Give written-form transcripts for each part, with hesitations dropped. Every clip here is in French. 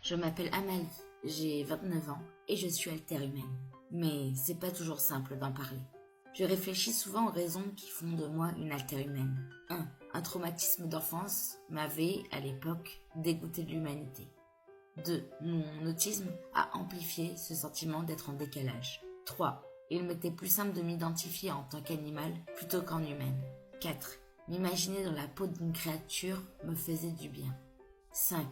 Je m'appelle Amalie, j'ai 29 ans et je suis altère-humaine. Mais c'est pas toujours simple d'en parler. Je réfléchis souvent aux raisons qui font de moi une altère-humaine. 1. Un traumatisme d'enfance m'avait, à l'époque, dégoûté de l'humanité. 2. Mon autisme a amplifié ce sentiment d'être en décalage. 3. Il m'était plus simple de m'identifier en tant qu'animal plutôt qu'en humaine. 4. M'imaginer dans la peau d'une créature me faisait du bien. 5.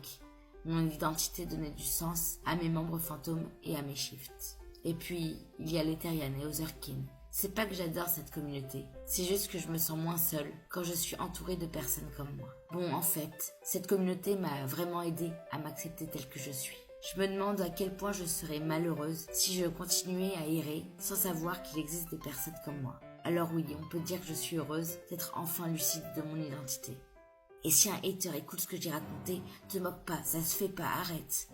Mon identité donnait du sens à mes membres fantômes et à mes shifts. Et puis, il y a les Terrian et Otherkin. C'est pas que j'adore cette communauté, c'est juste que je me sens moins seule quand je suis entourée de personnes comme moi. Bon, en fait, cette communauté m'a vraiment aidée à m'accepter telle que je suis. Je me demande à quel point je serais malheureuse si je continuais à errer sans savoir qu'il existe des personnes comme moi. Alors oui, on peut dire que je suis heureuse d'être enfin lucide de mon identité. Et si un hater écoute ce que j'ai raconté, te moque pas, ça se fait pas, arrête.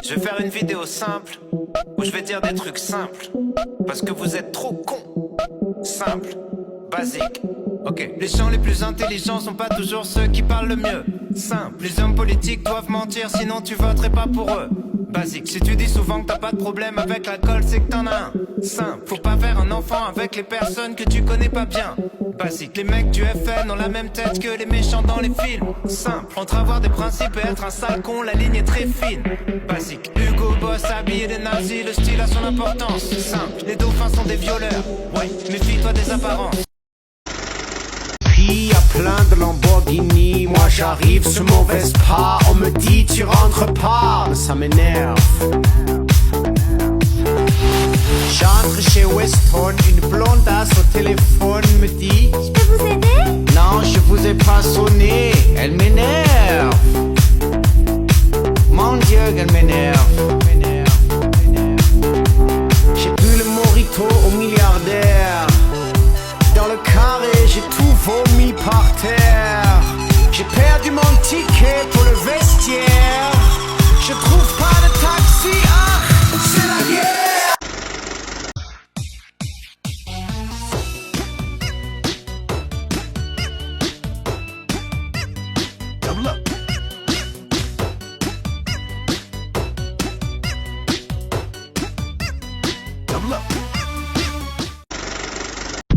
Je vais faire une vidéo simple où je vais dire des trucs simples parce que vous êtes trop cons. Simple, basique. Ok, les gens les plus intelligents sont pas toujours ceux qui parlent le mieux. Simple, les hommes politiques doivent mentir sinon tu voterais pas pour eux. Basique, si tu dis souvent que t'as pas de problème avec l'alcool, c'est que t'en as un. Simple, faut pas faire un enfant avec les personnes que tu connais pas bien. Basique, les mecs du FN ont la même tête que les méchants dans les films. Simple, entre avoir des principes et être un sale con, la ligne est très fine. Basique, Hugo Boss habillé des nazis, le style a son importance. Simple, les dauphins sont des violeurs. Ouais, méfie-toi des apparences. Puis y'a plein de Lamborghini, moi j'arrive sur mauvaise pas. On me dit tu rentres pas, mais ça m'énerve. J'entre chez Weston, une blondasse au téléphone me dit: je peux vous aider? Non, je vous ai pas sonné, elle m'énerve. Mon Dieu, qu'elle m'énerve. J'ai bu le mojito au milliardaire. Dans le carré, j'ai tout vomi par terre. J'ai perdu mon ticket pour le vestiaire. Je trouve pas de taxi, ah, c'est la guerre. Double up. Double up.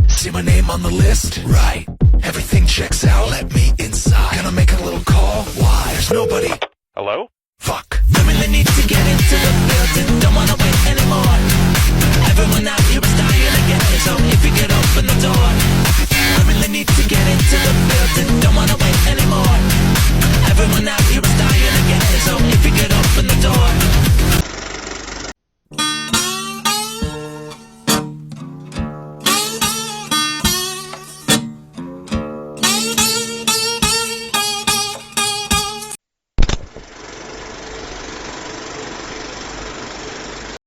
See my name on the list? Right. Everything checks out. Let me inside. Gonna make a little call. Why? There's nobody. Hello?